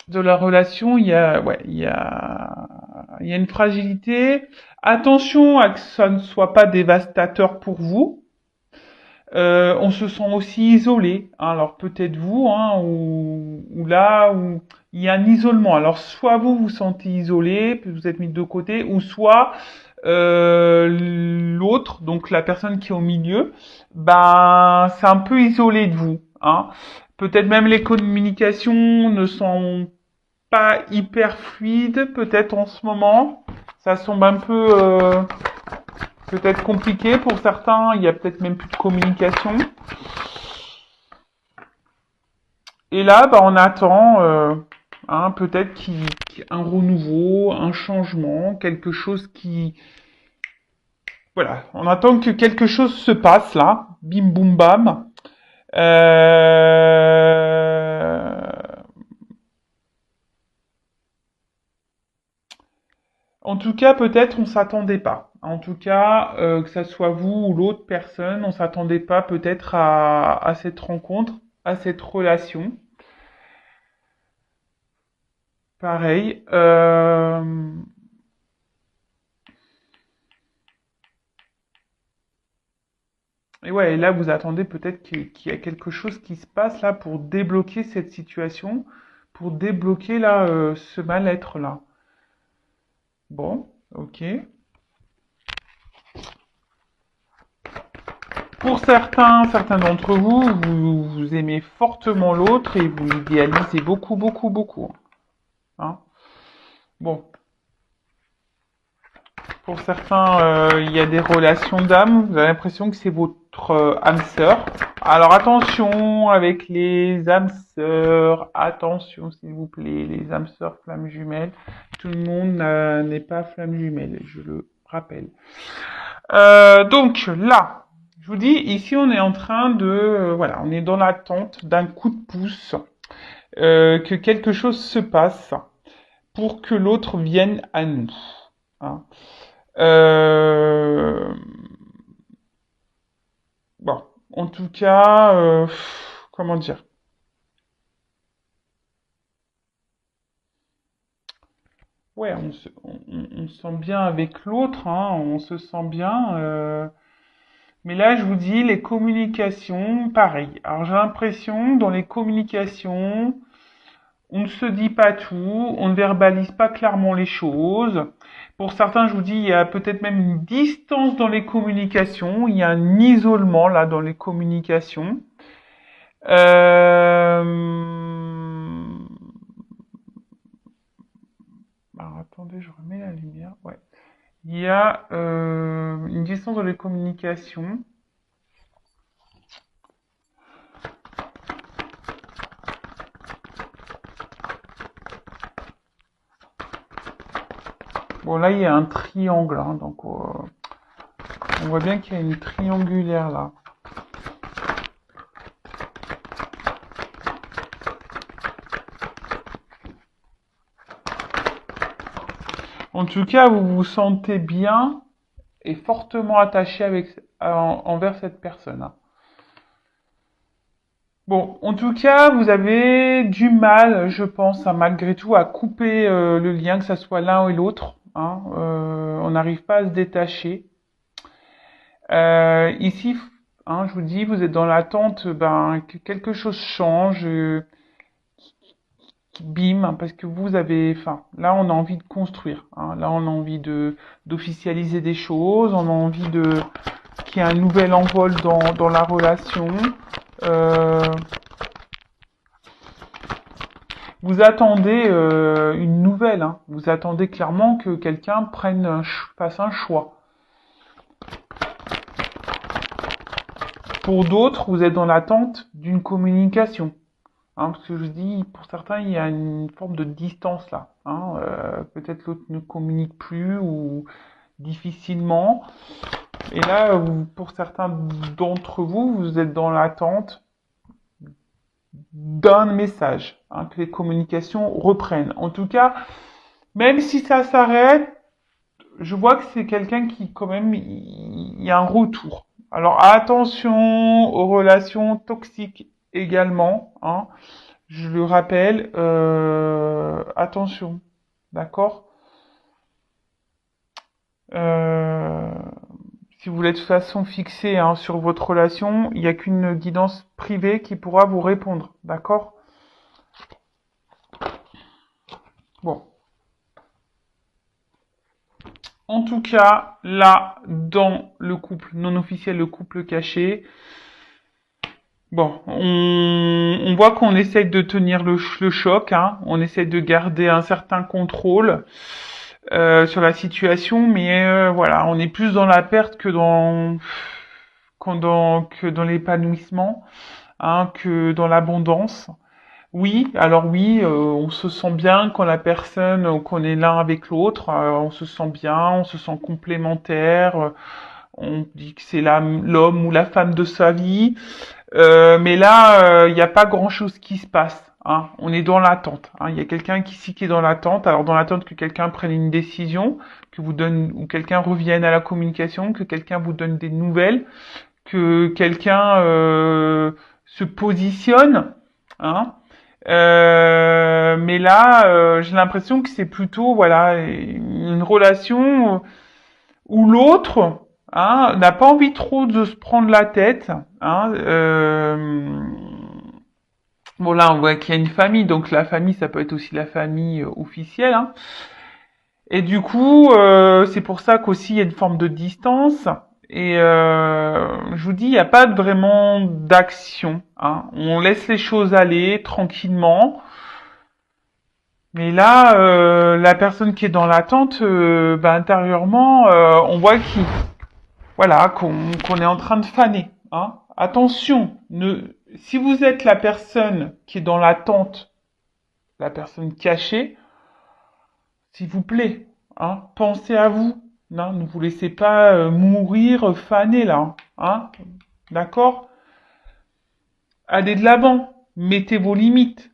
de la relation, il y a une fragilité. Attention à que ça ne soit pas dévastateur pour vous. On se sent aussi isolé. Hein. Alors peut-être vous, hein, ou là où il y a un isolement. Alors soit vous vous sentez isolé, puis vous êtes mis de côté, ou soit l'autre, donc la personne qui est au milieu, ben c'est un peu isolé de vous. Hein. Peut-être même les communications ne sont pas hyper fluides, peut-être en ce moment. Ça semble un peu peut-être compliqué pour certains. Il y a peut-être même plus de communication. Et là, bah, on attend hein, peut-être un renouveau, un changement, quelque chose qui... Voilà, on attend que quelque chose se passe là, bim boum bam. Euh... En tout cas, peut-être on s'attendait pas. En tout cas, que ça soit vous ou l'autre personne, on s'attendait pas peut-être à cette rencontre, à cette relation. Pareil. Et ouais, et là, vous attendez peut-être qu'il y a quelque chose qui se passe là pour débloquer cette situation, pour débloquer là ce mal-être là. Bon, ok. Pour certains d'entre vous, vous aimez fortement l'autre et vous l'idéalisez beaucoup, beaucoup, beaucoup. Hein. Bon, pour certains, il y a des relations d'âme. Vous avez l'impression que c'est votre âme sœur. Alors attention avec les âmes sœurs. Attention s'il vous plaît, les âmes sœurs, flammes jumelles. Tout le monde n'est pas flamme jumelle, je le rappelle. Donc là, je vous dis, ici on est en train de, voilà, on est dans l'attente d'un coup de pouce, que quelque chose se passe pour que l'autre vienne à nous. Hein. Euh, bon, en tout cas, comment dire? Ouais, on se sent bien avec l'autre, hein, on se sent bien. Mais là, je vous dis, les communications, pareil. Alors j'ai l'impression, dans les communications, on ne se dit pas tout, on ne verbalise pas clairement les choses. Pour certains, je vous dis, il y a peut-être même une distance dans les communications, il y a un isolement là dans les communications. Euh... Alors, attendez, je remets la lumière. Ouais. Il y a une distance dans les communications. Bon, là, il y a un triangle, hein, donc on voit bien qu'il y a une triangulaire là. En tout cas, vous vous sentez bien et fortement attaché envers cette personne. Hein. Bon, en tout cas, vous avez du mal, je pense, hein, malgré tout, à couper le lien, que ce soit l'un ou l'autre. Hein. On n'arrive pas à se détacher. Ici, hein, je vous dis, vous êtes dans l'attente ben, que quelque chose change, bim, hein, parce que vous avez, enfin, là, on a envie de construire. Hein. Là, on a envie de d'officialiser des choses, on a envie de qu'il y ait un nouvel envol dans la relation. Euh, Vous attendez une nouvelle, hein. Vous attendez clairement que quelqu'un fasse un choix. Pour d'autres, vous êtes dans l'attente d'une communication. Hein, parce que je dis, pour certains, il y a une forme de distance là. Hein, peut-être l'autre ne communique plus ou difficilement. Et là, pour certains d'entre vous, vous êtes dans l'attente d'un message, hein, que les communications reprennent. En tout cas, même si ça s'arrête, je vois que c'est quelqu'un qui, quand même, il y a un retour. Alors attention aux relations toxiques également. Hein. Je le rappelle, attention, d'accord? Euh, Si vous voulez de toute façon fixé hein, sur votre relation, il n'y a qu'une guidance privée qui pourra vous répondre, d'accord? Bon. En tout cas, là, dans le couple non officiel, le couple caché, bon, on voit qu'on essaye de tenir le choc, hein, on essaye de garder un certain contrôle sur la situation, mais voilà, on est plus dans la perte que dans l'épanouissement, hein, que dans l'abondance. Oui, alors oui, on se sent bien quand la personne, qu'on est l'un avec l'autre, on se sent bien, on se sent complémentaire, on dit que c'est l'homme ou la femme de sa vie, mais là, il n'y a pas grand-chose qui se passe. Hein. On est dans l'attente. Hein. Il y a quelqu'un qui est dans l'attente. Alors dans l'attente que quelqu'un prenne une décision, que vous donne ou quelqu'un revienne à la communication, que quelqu'un vous donne des nouvelles, que quelqu'un se positionne. Hein. Mais là, j'ai l'impression que c'est plutôt voilà une relation où l'autre hein, n'a pas envie trop de se prendre la tête. Hein, bon là, on voit qu'il y a une famille, donc la famille, ça peut être aussi la famille officielle. Hein. Et du coup, c'est pour ça qu'aussi il y a une forme de distance. Et je vous dis, il n'y a pas vraiment d'action. Hein. On laisse les choses aller tranquillement. Mais là, la personne qui est dans l'attente, intérieurement, on voit voilà, qu'on est en train de faner. Hein. Attention, si vous êtes la personne qui est dans l'attente, la personne cachée, s'il vous plaît, hein, pensez à vous. Non, ne vous laissez pas mourir faner là. Hein, d'accord? Allez de l'avant. Mettez vos limites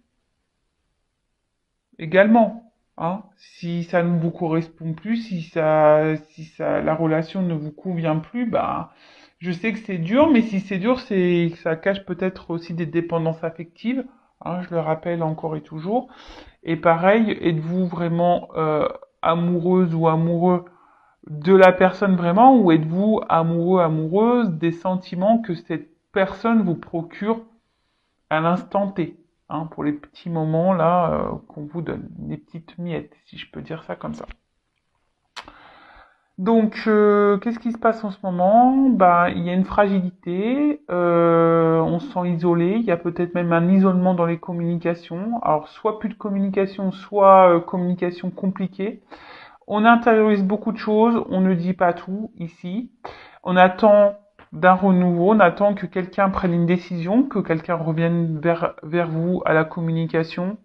également. Hein, si ça ne vous correspond plus, la relation ne vous convient plus, bah, je sais que c'est dur, mais si c'est dur, ça cache peut-être aussi des dépendances affectives. Hein, je le rappelle encore et toujours. Et pareil, êtes-vous vraiment amoureuse ou amoureux de la personne vraiment, ou êtes-vous amoureux, amoureuse des sentiments que cette personne vous procure à l'instant T, hein, pour les petits moments là qu'on vous donne, les petites miettes, si je peux dire ça comme ça. Donc, qu'est-ce qui se passe en ce moment? Bah, il y a une fragilité, on se sent isolé, il y a peut-être même un isolement dans les communications. Alors, soit plus de communication, soit communication compliquée. On intériorise beaucoup de choses, on ne dit pas tout ici. On attend d'un renouveau, on attend que quelqu'un prenne une décision, que quelqu'un revienne vers vous à la communication.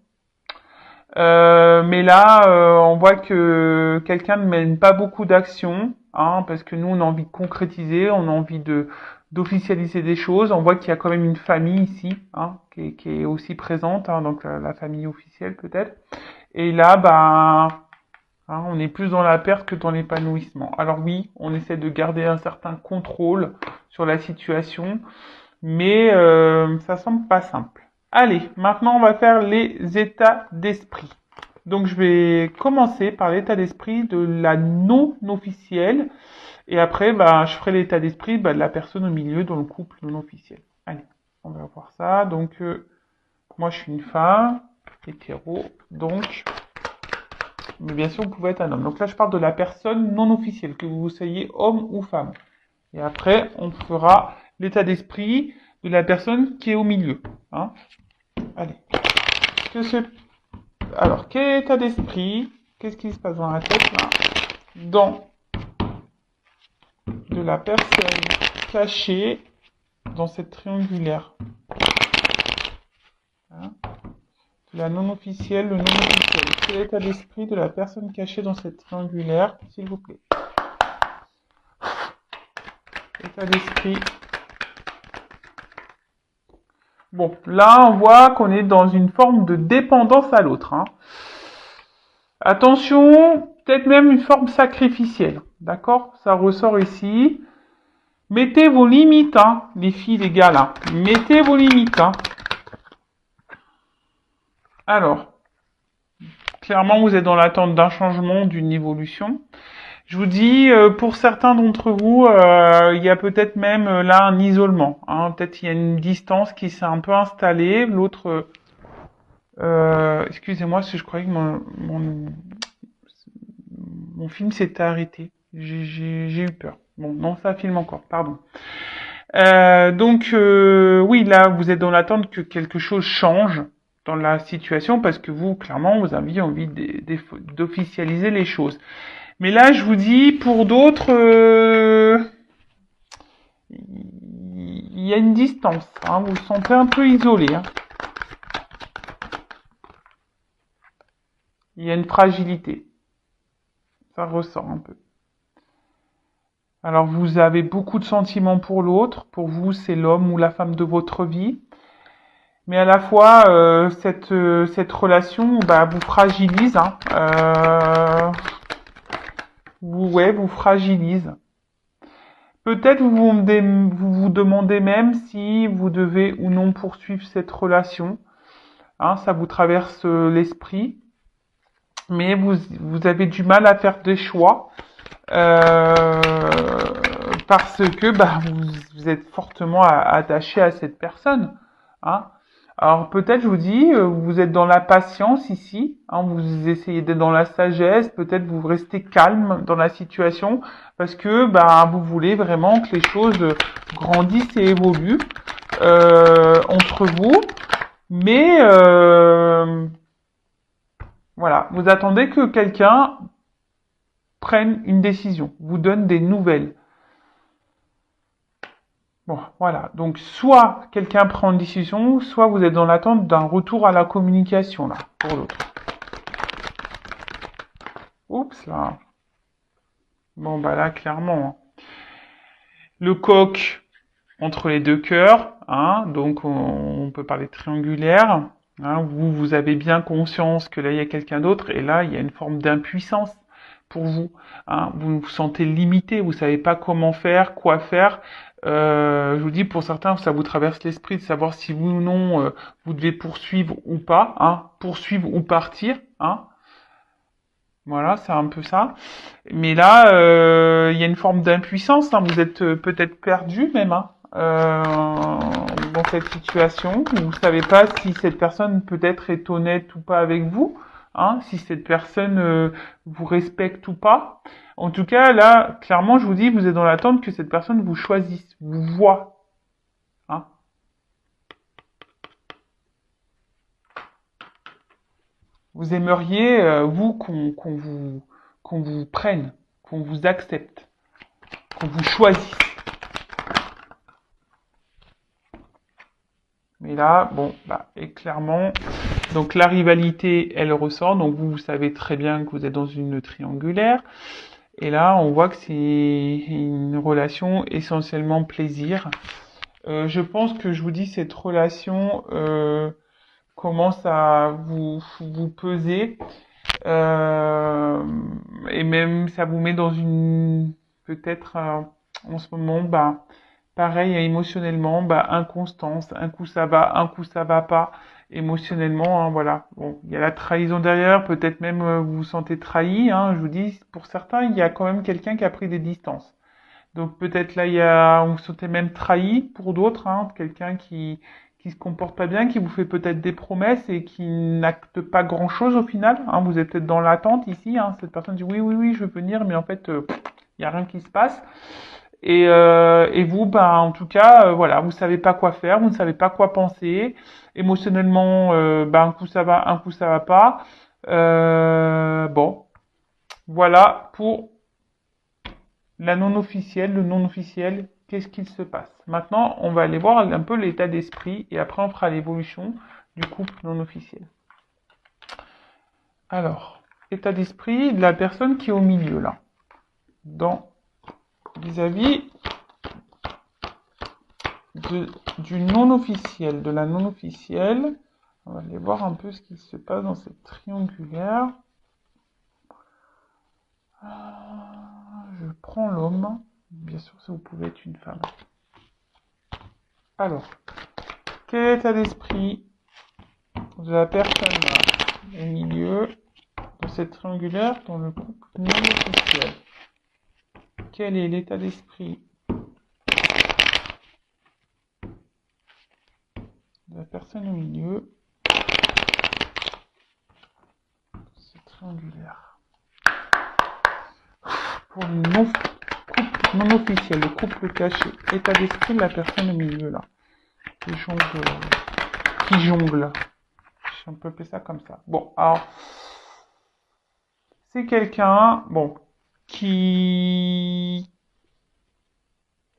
Mais là, on voit que quelqu'un ne mène pas beaucoup d'actions, hein, parce que nous, on a envie de concrétiser, on a envie d'officialiser des choses. On voit qu'il y a quand même une famille ici, hein, qui est aussi présente, hein, donc la famille officielle peut-être. Et là, hein, on est plus dans la perte que dans l'épanouissement. Alors oui, on essaie de garder un certain contrôle sur la situation, mais ça semble pas simple. Allez, maintenant on va faire les états d'esprit. Donc je vais commencer par l'état d'esprit de la non officielle, et après je ferai l'état d'esprit de la personne au milieu dans le couple non officiel. Allez, on va voir ça. Donc moi je suis une femme, hétéro, donc... Mais bien sûr, vous pouvez être un homme. Donc là, je parle de la personne non officielle, que vous soyez homme ou femme. Et après, on fera l'état d'esprit de la personne qui est au milieu. Hein. Allez. Alors, quel état d'esprit? Qu'est-ce qui se passe dans la tête là? Dans de la personne cachée dans cette triangulaire. Hein. La non officielle, le non officiel. Quel est l'état d'esprit de la personne cachée dans cette triangulaire, s'il vous plaît? État d'esprit. Bon, là, on voit qu'on est dans une forme de dépendance à l'autre. Hein. Attention, peut-être même une forme sacrificielle. D'accord? Ça ressort ici. Mettez vos limites, hein, les filles, les gars, là. Mettez vos limites, hein. Alors, clairement, vous êtes dans l'attente d'un changement, d'une évolution. Je vous dis, pour certains d'entre vous, il y a peut-être même là un isolement. Hein. Peut-être il y a une distance qui s'est un peu installée. L'autre, excusez-moi, si je croyais que mon film s'était arrêté. J'ai eu peur. Bon, non, ça filme encore, pardon. Oui, là, vous êtes dans l'attente que quelque chose change dans la situation parce que vous, clairement, vous avez envie d'officialiser les choses. Mais là, je vous dis, pour d'autres, il y a une distance. Hein, vous vous sentez un peu isolé. Hein. Il y a une fragilité. Ça ressort un peu. Alors, vous avez beaucoup de sentiments pour l'autre. Pour vous, c'est l'homme ou la femme de votre vie. Mais à la fois, cette relation bah, vous fragilise. Hein, vous fragilise. Peut-être vous demandez même si vous devez ou non poursuivre cette relation. Hein, ça vous traverse l'esprit. Mais vous avez du mal à faire des choix. Parce que bah, vous êtes fortement attaché à cette personne. Hein. Alors peut-être, je vous dis, vous êtes dans la patience ici, hein, vous essayez d'être dans la sagesse, peut-être vous restez calme dans la situation, parce que bah, vous voulez vraiment que les choses grandissent et évoluent entre vous, mais voilà, vous attendez que quelqu'un prenne une décision, vous donne des nouvelles. Bon, voilà. Donc, soit quelqu'un prend une décision, soit vous êtes dans l'attente d'un retour à la communication, là, pour l'autre. Oups, là. Bon, bah là, clairement. Hein. Le coq entre les deux cœurs, hein, donc on peut parler de triangulaire. Hein, vous avez bien conscience que là, il y a quelqu'un d'autre, et là, il y a une forme d'impuissance pour vous. Hein, vous vous sentez limité, vous savez pas comment faire, quoi faire. Je vous dis, pour certains, ça vous traverse l'esprit de savoir si oui ou non vous devez poursuivre ou pas, hein, poursuivre ou partir. Hein. Voilà, c'est un peu ça. Mais là, il y a une forme d'impuissance. Hein, vous êtes peut-être perdu même hein, dans cette situation. Vous savez pas si cette personne peut-être est honnête ou pas avec vous. Hein, si cette personne vous respecte ou pas. En tout cas, là, clairement, je vous dis, vous êtes dans l'attente que cette personne vous choisisse, vous voit. Hein. Vous aimeriez, vous, qu'on vous prenne, qu'on vous accepte, qu'on vous choisisse. Mais là, bon, bah, et clairement, donc la rivalité, elle ressort. Donc vous savez très bien que vous êtes dans une triangulaire. Et là, on voit que c'est une relation essentiellement plaisir. Je pense que je vous dis cette relation commence à vous peser et même ça vous met dans une peut-être en ce moment bah pareil émotionnellement bah inconstance, un coup ça va, un coup ça va pas émotionnellement hein, voilà bon il y a la trahison derrière peut-être même vous vous sentez trahi hein, je vous dis pour certains il y a quand même quelqu'un qui a pris des distances donc peut-être là il y a on se sentait même trahi pour d'autres hein, quelqu'un qui se comporte pas bien, qui vous fait peut-être des promesses et qui n'acte pas grand-chose au final. Hein, vous êtes peut-être dans l'attente ici. Hein, cette personne dit oui, oui, oui, je veux venir, mais en fait, il y a rien qui se passe. Et vous, ben, en tout cas, voilà, vous savez pas quoi faire, vous ne savez pas quoi penser. Émotionnellement, ben, un coup ça va, un coup ça va pas. Bon, voilà pour la non officielle, le non officiel. Qu'est-ce qu'il se passe? Maintenant, on va aller voir un peu l'état d'esprit et après on fera l'évolution du couple non officiel. Alors, état d'esprit de la personne qui est au milieu là, dans vis-à-vis du non officiel, de la non officielle. On va aller voir un peu ce qui se passe dans cette triangulaire. Je prends l'homme. Bien sûr, ça vous pouvez être une femme. Alors, quel état d'esprit de la personne là, au milieu cette triangulaire dans le couple non officiel. Quel est l'état d'esprit de la personne au milieu? C'est triangulaire. Pour le couple non officiel, le couple caché. État d'esprit de la personne au milieu, là. Qui jongle. On peut appeler ça comme ça. Bon, alors, c'est quelqu'un, bon, qui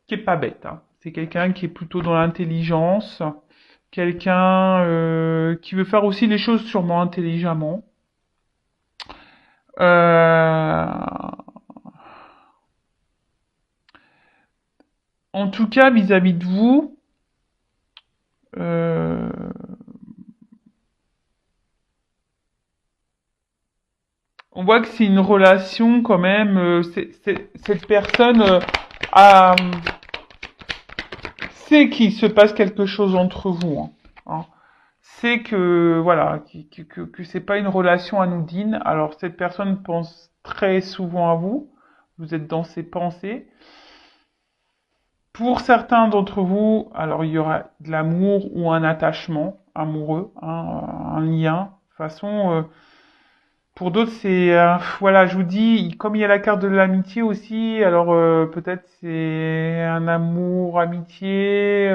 est pas bête, hein. C'est quelqu'un qui est plutôt dans l'intelligence, quelqu'un qui veut faire aussi les choses sûrement intelligemment. En tout cas, vis-à-vis de vous, on voit que c'est une relation quand même. Cette personne sait qu'il se passe quelque chose entre vous. Hein. C'est que voilà, que c'est pas une relation anodine. Alors cette personne pense très souvent à vous. Vous êtes dans ses pensées. Pour certains d'entre vous, alors il y aura de l'amour ou un attachement amoureux, hein, un lien. De toute façon, pour d'autres, c'est voilà, je vous dis, comme il y a la carte de l'amitié aussi, alors peut-être c'est un amour, amitié,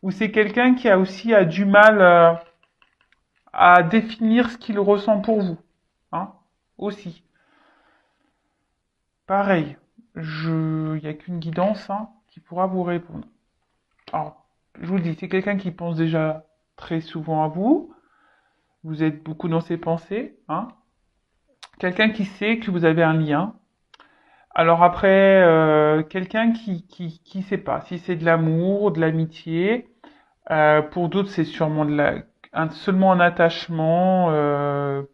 ou c'est quelqu'un qui a aussi du mal à définir ce qu'il ressent pour vous, hein, aussi. Pareil, il y a qu'une guidance, hein, qui pourra vous répondre. Alors, je vous dis, c'est quelqu'un qui pense déjà très souvent à vous. Vous êtes beaucoup dans ses pensées, hein. Quelqu'un qui sait que vous avez un lien. Alors après, quelqu'un qui sait pas si c'est de l'amour, de l'amitié. Pour d'autres, c'est sûrement seulement un attachement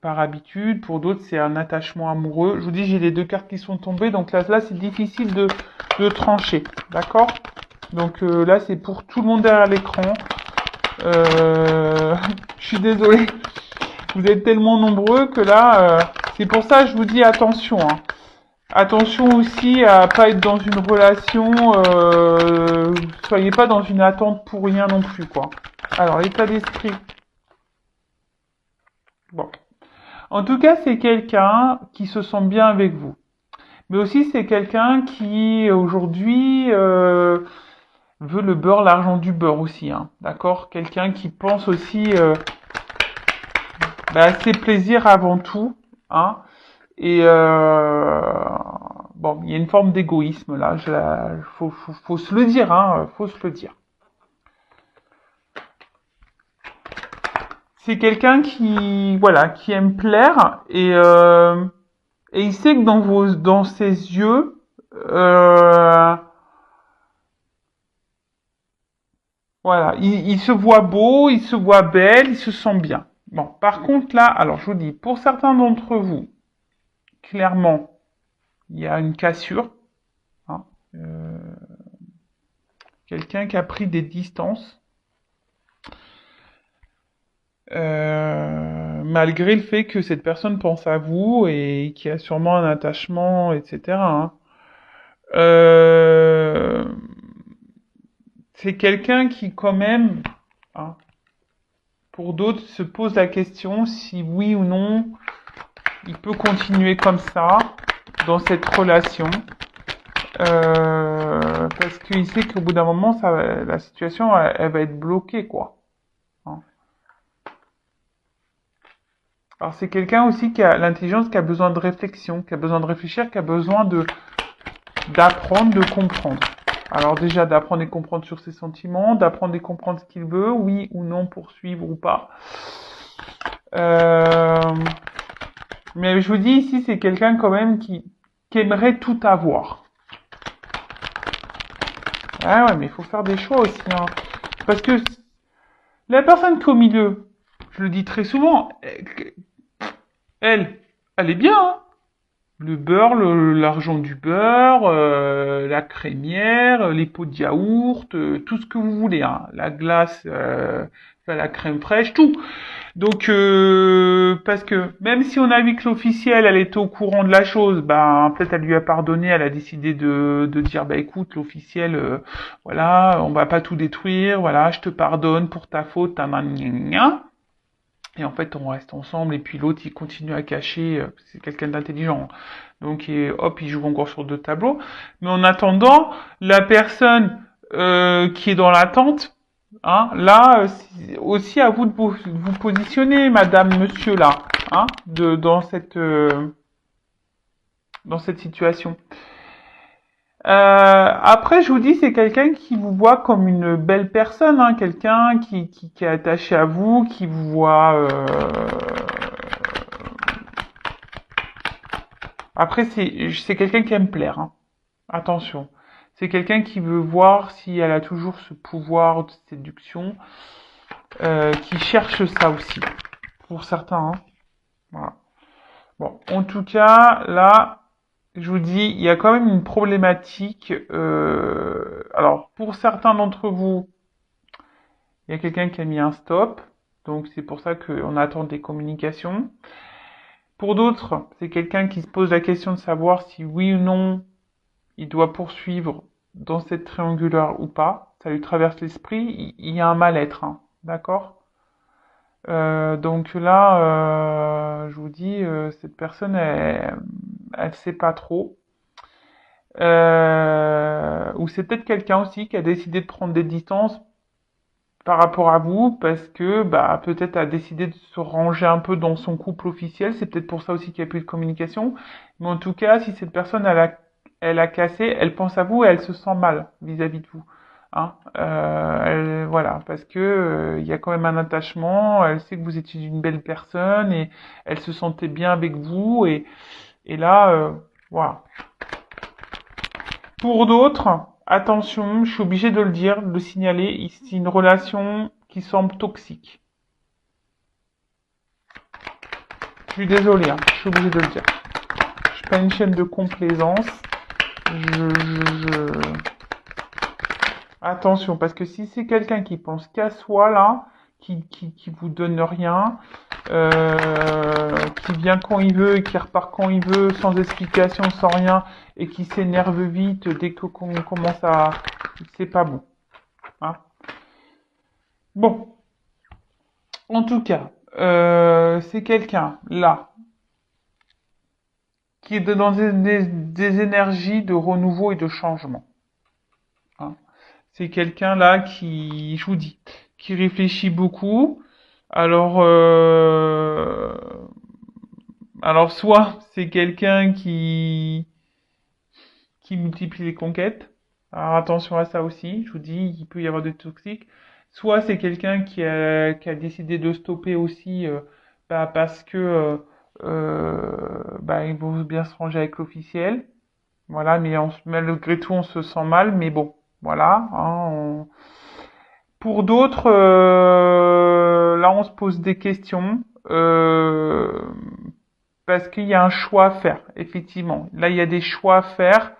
par habitude. Pour d'autres, c'est un attachement amoureux. Je vous dis, j'ai les deux cartes qui sont tombées, donc là c'est difficile de trancher, d'accord? Donc là, c'est pour tout le monde derrière l'écran. Je suis désolée. Vous êtes tellement nombreux que là, c'est pour ça que je vous dis attention. Hein. Attention aussi à pas être dans une relation. Soyez pas dans une attente pour rien non plus, quoi. Alors, l'état d'esprit. Bon. En tout cas, c'est quelqu'un qui se sent bien avec vous. Mais aussi, c'est quelqu'un qui, aujourd'hui, veut le beurre, l'argent du beurre aussi. Hein. D'accord? Quelqu'un qui pense aussi ses plaisirs avant tout. Hein. Et bon, il y a une forme d'égoïsme là. Faut se le dire, hein. Faut se le dire. C'est quelqu'un qui, voilà, qui aime plaire et il sait que dans ses yeux, voilà, il se voit beau, il se voit belle, il se sent bien. Bon, par contre là, alors je vous dis, pour certains d'entre vous, clairement, il y a une cassure. Hein, quelqu'un qui a pris des distances. Malgré le fait que cette personne pense à vous et qui a sûrement un attachement, etc. Hein. C'est quelqu'un qui quand même, hein, pour d'autres, se pose la question si oui ou non il peut continuer comme ça dans cette relation. Parce qu'il sait qu'au bout d'un moment, la situation, elle va être bloquée, quoi. Hein. Alors c'est quelqu'un aussi qui a l'intelligence, qui a besoin de réflexion, qui a besoin de réfléchir, qui a besoin d'apprendre, de comprendre. Alors déjà d'apprendre et comprendre sur ses sentiments, d'apprendre et comprendre ce qu'il veut, oui ou non, poursuivre ou pas. Mais je vous dis ici, c'est quelqu'un quand même qui aimerait tout avoir. Ah ouais, mais il faut faire des choix aussi. Hein. Parce que la personne qui est au milieu, je le dis très souvent, elle est bien. Hein. Le beurre, l'argent du beurre, la crémière, les pots de yaourt, tout ce que vous voulez, hein. La glace, la crème fraîche, tout. Donc, parce que même si on a vu que l'officielle, elle était au courant de la chose, ben peut-être elle lui a pardonné, elle a décidé de dire, bah écoute, l'officielle, voilà, on va pas tout détruire, voilà, je te pardonne pour ta faute, ta gna. Et en fait, on reste ensemble, et puis l'autre, il continue à cacher, c'est quelqu'un d'intelligent. Donc, hop, il joue encore sur deux tableaux. Mais en attendant, la personne qui est dans l'attente, hein, là, c'est aussi à vous de vous positionner, madame, monsieur, là, hein, dans cette situation. Après, je vous dis, c'est quelqu'un qui vous voit comme une belle personne, hein, quelqu'un qui est attaché à vous, qui vous voit. Après, c'est quelqu'un qui aime plaire, hein. Attention, c'est quelqu'un qui veut voir si elle a toujours ce pouvoir de séduction, qui cherche ça aussi, pour certains, hein. Voilà. Bon, en tout cas, là. Je vous dis, il y a quand même une problématique. Alors, pour certains d'entre vous, il y a quelqu'un qui a mis un stop. Donc, c'est pour ça qu'on attend des communications. Pour d'autres, c'est quelqu'un qui se pose la question de savoir si oui ou non il doit poursuivre dans cette triangulaire ou pas. Ça lui traverse l'esprit. Il y a un mal-être, hein. D'accord? Donc là, je vous dis, cette personne, elle sait pas trop. Ou c'est peut-être quelqu'un aussi qui a décidé de prendre des distances par rapport à vous parce que bah peut-être a décidé de se ranger un peu dans son couple officiel. C'est peut-être pour ça aussi qu'il n'y a plus de communication. Mais en tout cas, si cette personne elle a cassé, elle pense à vous et elle se sent mal vis-à-vis de vous. Hein, voilà, parce que il y a quand même un attachement. Elle sait que vous étiez une belle personne et elle se sentait bien avec vous et là, voilà. Pour d'autres, attention, je suis obligée de le dire, de le signaler, ici une relation qui semble toxique. Je suis désolée, hein, je suis obligée de le dire. Je suis pas une chaîne de complaisance. Je... Attention, parce que si c'est quelqu'un qui pense qu'à soi, là, qui vous donne rien, qui vient quand il veut et qui repart quand il veut, sans explication, sans rien, et qui s'énerve vite dès qu'on commence à... C'est pas bon. Hein. Bon, en tout cas, c'est quelqu'un, là, qui est dans des énergies de renouveau et de changement. Hein. C'est quelqu'un, là, qui, je vous dis, qui réfléchit beaucoup. Alors, alors soit c'est quelqu'un qui multiplie les conquêtes. Alors attention à ça aussi, je vous dis, il peut y avoir des toxiques. Soit c'est quelqu'un qui a décidé de stopper aussi bah, parce que bah, il vaut bien se ranger avec l'officiel. Voilà, mais malgré tout on se sent mal, mais bon, voilà. Hein, pour d'autres, là on se pose des questions. Parce qu'il y a un choix à faire, effectivement. Là, il y a des choix à faire.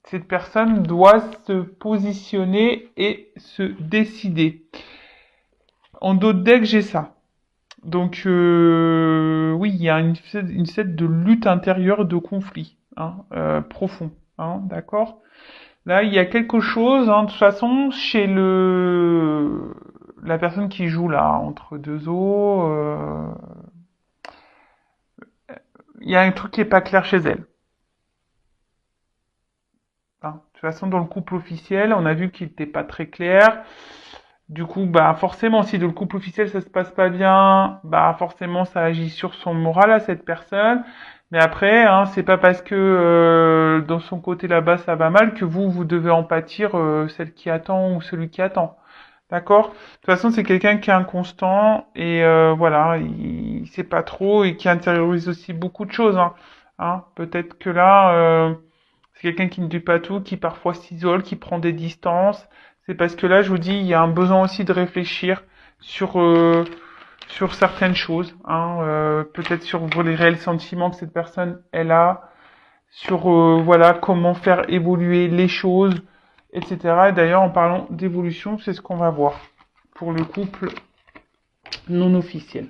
Cette personne doit se positionner et se décider. En d'autres decks, j'ai ça. Donc, oui, il y a une set de lutte intérieure, de conflit, hein, profond, hein, d'accord. Là, il y a quelque chose, hein, de toute façon, chez la personne qui joue là, entre deux eaux, il y a un truc qui est pas clair chez elle. Hein. De toute façon, dans le couple officiel, on a vu qu'il n'était pas très clair. Du coup, bah forcément, si dans le couple officiel ça se passe pas bien, bah forcément ça agit sur son moral à cette personne. Mais après, hein, c'est pas parce que dans son côté là-bas ça va mal que vous devez en pâtir celle qui attend ou celui qui attend. D'accord? De toute façon, c'est quelqu'un qui est inconstant et voilà, il sait pas trop et qui intériorise aussi beaucoup de choses. Hein. Hein, peut-être que là, c'est quelqu'un qui ne dit pas tout, qui parfois s'isole, qui prend des distances. C'est parce que là, je vous dis, il y a un besoin aussi de réfléchir sur sur certaines choses, hein, peut-être sur les réels sentiments que cette personne elle a, sur voilà comment faire évoluer les choses, etc. Et d'ailleurs, en parlant d'évolution, c'est ce qu'on va voir pour le couple non officiel.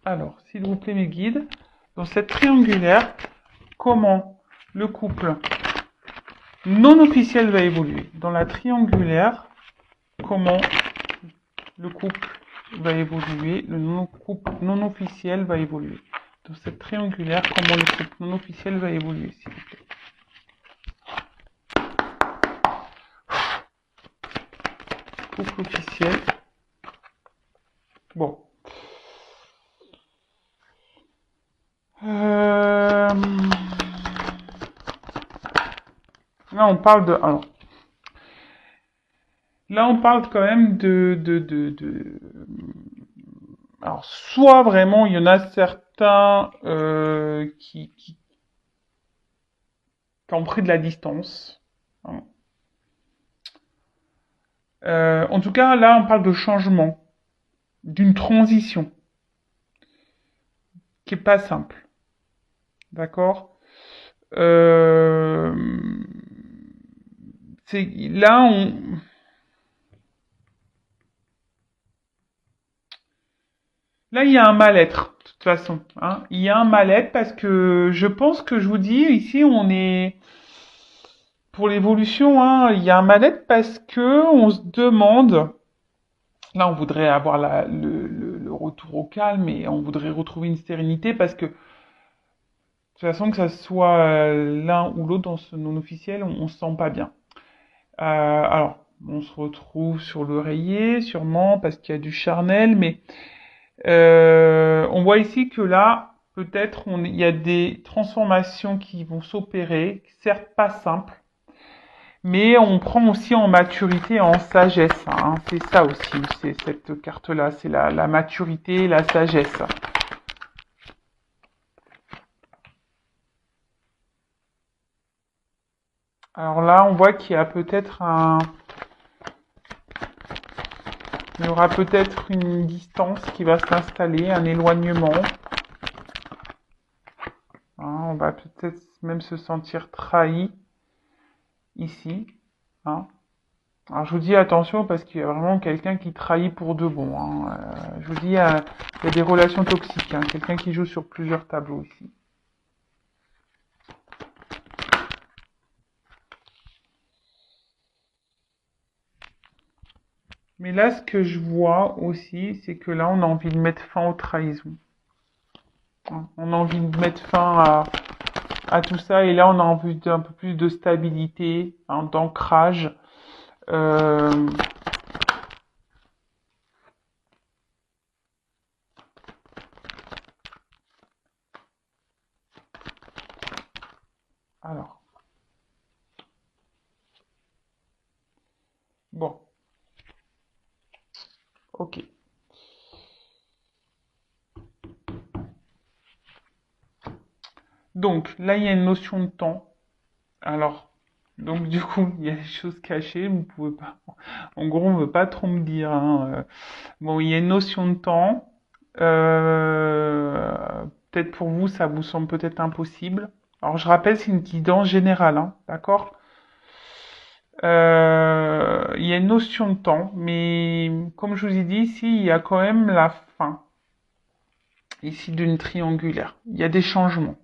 Alors, s'il vous plaît, mes guides, dans cette triangulaire, comment le couple non officiel va évoluer? Dans la triangulaire, comment le couple va évoluer, le couple non officiel va évoluer? Dans cette triangulaire, comment le couple non officiel va évoluer, s'il vous plaît? Couple officiel. Bon. Là, on parle de... là, on parle quand même alors, soit vraiment, il y en a certains qui ont pris de la distance. Hein. En tout cas, là, on parle de changement, d'une transition, qui est pas simple. D'accord? C'est là, là, il y a un mal-être, de toute façon. Hein. Il y a un mal-être parce que je pense que je vous dis, ici, on est... Pour l'évolution, hein, il y a un mal-être parce que on se demande... Là, on voudrait avoir le retour au calme et on voudrait retrouver une sérénité parce que, de toute façon, que ça soit l'un ou l'autre dans ce non-officiel, on se sent pas bien. Alors, on se retrouve sur l'oreiller, sûrement, parce qu'il y a du charnel, mais on voit ici que là, peut-être, il y a des transformations qui vont s'opérer, certes pas simples, mais on prend aussi en maturité et en sagesse. Hein. C'est ça aussi, c'est cette carte-là, c'est la maturité et la sagesse. Alors là, on voit qu'il y a peut-être il y aura peut-être une distance qui va s'installer, un éloignement. Hein, on va peut-être même se sentir trahi ici. Hein. Alors je vous dis attention parce qu'il y a vraiment quelqu'un qui trahit pour de bon. Hein. Je vous dis, il y a des relations toxiques. Hein. Quelqu'un qui joue sur plusieurs tableaux ici. Mais là, ce que je vois aussi, c'est que là, on a envie de mettre fin aux trahisons. Hein. On a envie de mettre fin à tout ça. Et là, on a envie d'un peu plus de stabilité, hein, d'ancrage. Euh, alors, bon, ok. Donc, là, il y a une notion de temps. Alors, donc du coup, il y a des choses cachées, vous pouvez pas. En gros, on veut pas trop me dire. Hein. Bon, il y a une notion de temps. Peut-être pour vous, ça vous semble peut-être impossible. Alors, je rappelle, c'est une guidance générale, hein, d'accord? Il y a une notion de temps, mais comme je vous ai dit, ici, il y a quand même la fin, ici, d'une triangulaire. Il y a des changements.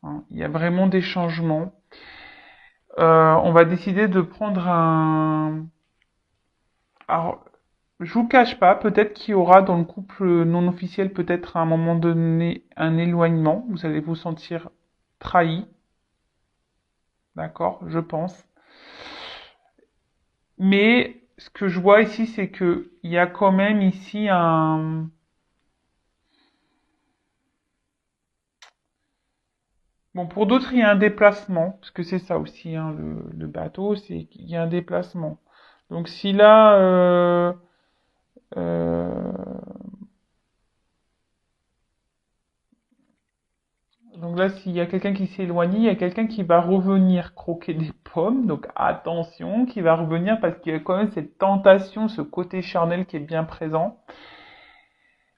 Hein. Il y a vraiment des changements. On va décider de prendre un... Alors, je vous cache pas, peut-être qu'il y aura dans le couple non officiel, peut-être à un moment donné, un éloignement. Vous allez vous sentir trahi, d'accord, je pense. Mais ce que je vois ici, c'est que il y a quand même ici un... Bon, pour d'autres, il y a un déplacement, parce que c'est ça aussi, hein, le bateau, c'est qu'il y a un déplacement. Donc si là, donc là, s'il y a quelqu'un qui s'éloigne, il y a quelqu'un qui va revenir croquer des pommes. Donc attention, qui va revenir parce qu'il y a quand même cette tentation, ce côté charnel qui est bien présent.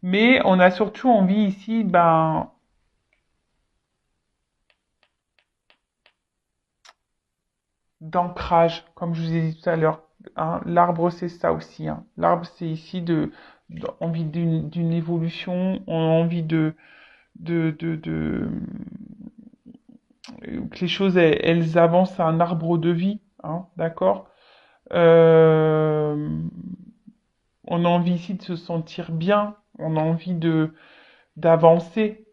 Mais on a surtout envie ici, ben, d'ancrage, comme je vous ai dit tout à l'heure. Hein. L'arbre, c'est ça aussi. Hein. L'arbre, c'est ici envie d'une évolution, on a envie de que les choses elles avancent à un arbre de vie, hein, d'accord. Euh, on a envie ici de se sentir bien, on a envie de d'avancer,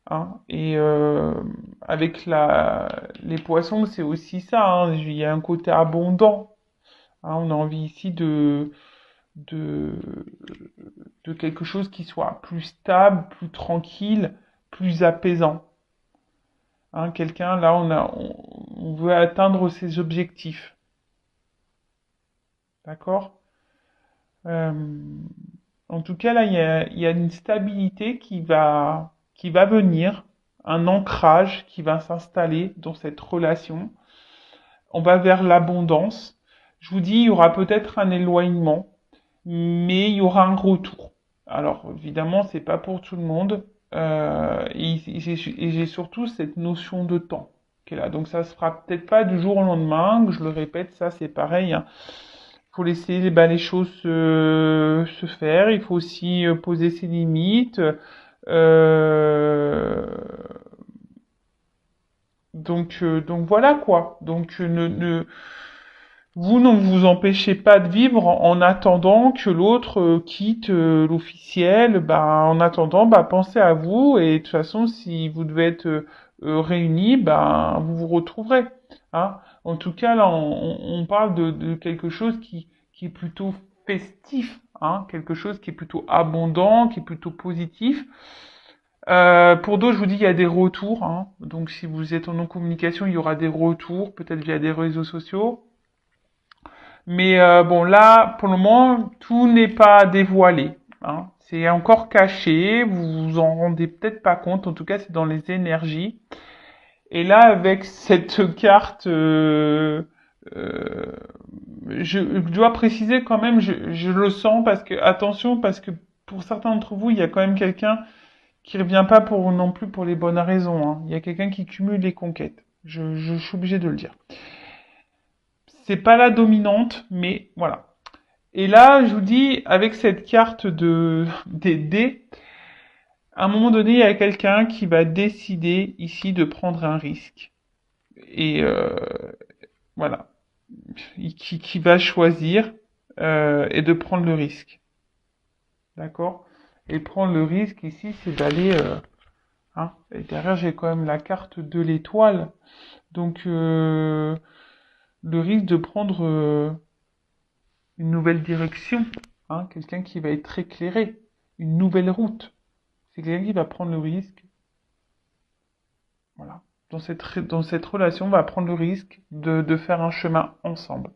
hein, et avec les poissons, c'est aussi ça, hein, il y a un côté abondant, hein, on a envie ici de de quelque chose qui soit plus stable, plus tranquille, plus apaisant. Hein, quelqu'un, là, on veut atteindre ses objectifs. D'accord. Euh, En tout cas, là, il y a une stabilité qui va venir, un ancrage qui va s'installer dans cette relation. On va vers l'abondance. Je vous dis, il y aura peut-être un éloignement, mais il y aura un retour. Alors, évidemment, c'est pas pour tout le monde. Et j'ai surtout cette notion de temps qui est là. Donc, ça se fera peut-être pas du jour au lendemain. Je le répète, ça, c'est pareil. Hein. Il faut laisser les choses se faire. Il faut aussi poser ses limites. Euh, donc voilà quoi. Donc vous ne vous empêchez pas de vivre en attendant que l'autre quitte l'officiel. Bah, en attendant, bah, pensez à vous et de toute façon, si vous devez être réunis, bah, vous vous retrouverez. Hein. En tout cas, là, on parle de quelque chose qui est plutôt festif, hein, quelque chose qui est plutôt abondant, qui est plutôt positif. Pour d'autres, je vous dis, il y a des retours. Hein. Donc, si vous êtes en non-communication, il y aura des retours, peut-être via des réseaux sociaux. Mais bon, là, pour le moment, tout n'est pas dévoilé. Hein. C'est encore caché, vous vous en rendez peut-être pas compte, en tout cas, c'est dans les énergies. Et là, avec cette carte, euh, je dois préciser quand même, je le sens parce que, attention, parce que pour certains d'entre vous, il y a quand même quelqu'un qui revient pas pour non plus pour les bonnes raisons. Hein. Il y a quelqu'un qui cumule les conquêtes. Je suis obligé de le dire. C'est pas la dominante, mais voilà. Et là, je vous dis, avec cette carte des dés, à un moment donné, il y a quelqu'un qui va décider ici de prendre un risque. Et voilà, qui va choisir et de prendre le risque. D'accord. Et prendre le risque ici, c'est d'aller... hein. Et derrière, j'ai quand même la carte de l'étoile. Donc, le risque de prendre une nouvelle direction. Hein. Quelqu'un qui va être éclairé. Une nouvelle route. C'est quelqu'un qui va prendre le risque. Voilà. Dans cette relation, on va prendre le risque de faire un chemin ensemble.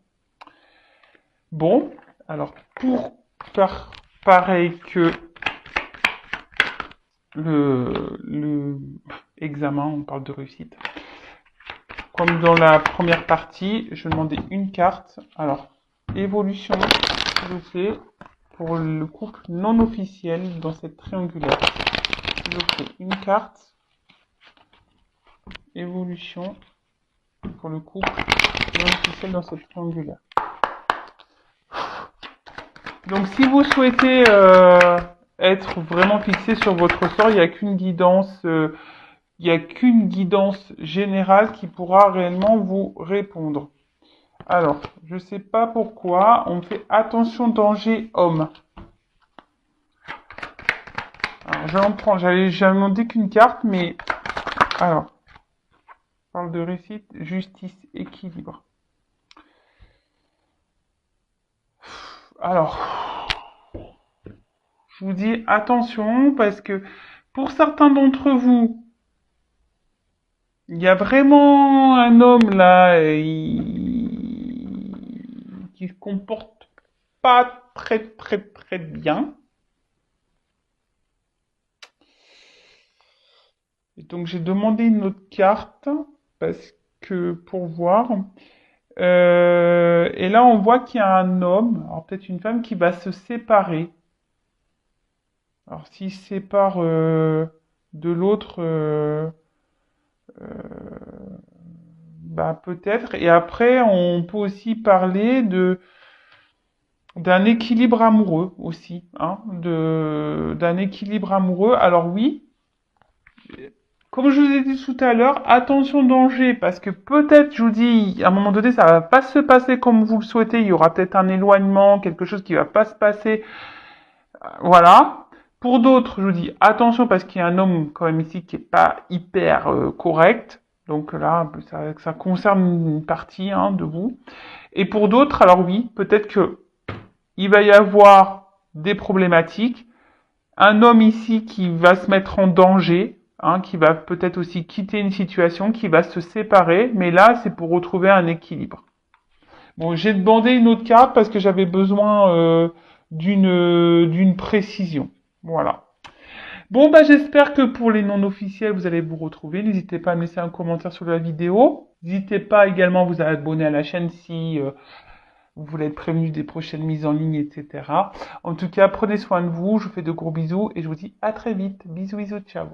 Bon, alors pour faire pareil que le examen, on parle de réussite. Comme dans la première partie, je demandais une carte. Alors, évolution, s'il vous plaît, pour le couple non officiel dans cette triangulaire. S'il vous plaît, une carte. Évolution pour le couple non officiel dans cette triangulaire. Donc, si vous souhaitez être vraiment fixé sur votre sort, il n'y a qu'une guidance, il y a qu'une guidance générale qui pourra réellement vous répondre. Alors, je sais pas pourquoi, on fait attention danger homme. Alors, je vais en prendre, j'avais demandé qu'une carte, mais alors, on parle de réussite, justice, équilibre. Alors, je vous dis attention parce que pour certains d'entre vous, il y a vraiment un homme là qui se comporte pas très bien. Et donc j'ai demandé une autre carte parce que pour voir. Et là on voit qu'il y a un homme, alors peut-être une femme qui va se séparer. Alors s'il se sépare de l'autre, bah peut-être. Et après on peut aussi parler de d'un équilibre amoureux aussi, hein, d'un équilibre amoureux. Alors oui, comme je vous ai dit tout à l'heure, attention danger, parce que peut-être, je vous dis, à un moment donné, ça va pas se passer comme vous le souhaitez, il y aura peut-être un éloignement, quelque chose qui va pas se passer, voilà. Pour d'autres, je vous dis, attention, parce qu'il y a un homme quand même ici qui est pas hyper correct, donc là, ça concerne une partie hein, de vous. Et pour d'autres, alors oui, peut-être que il va y avoir des problématiques, un homme ici qui va se mettre en danger, hein, qui va peut-être aussi quitter une situation, qui va se séparer, mais là, c'est pour retrouver un équilibre. Bon, j'ai demandé une autre carte parce que j'avais besoin d'une précision. Voilà. Bon, bah, j'espère que pour les non officiels, vous allez vous retrouver. N'hésitez pas à me laisser un commentaire sur la vidéo. N'hésitez pas également à vous abonner à la chaîne si vous voulez être prévenu des prochaines mises en ligne, etc. En tout cas, prenez soin de vous. Je vous fais de gros bisous et je vous dis à très vite. Bisous, bisous, ciao.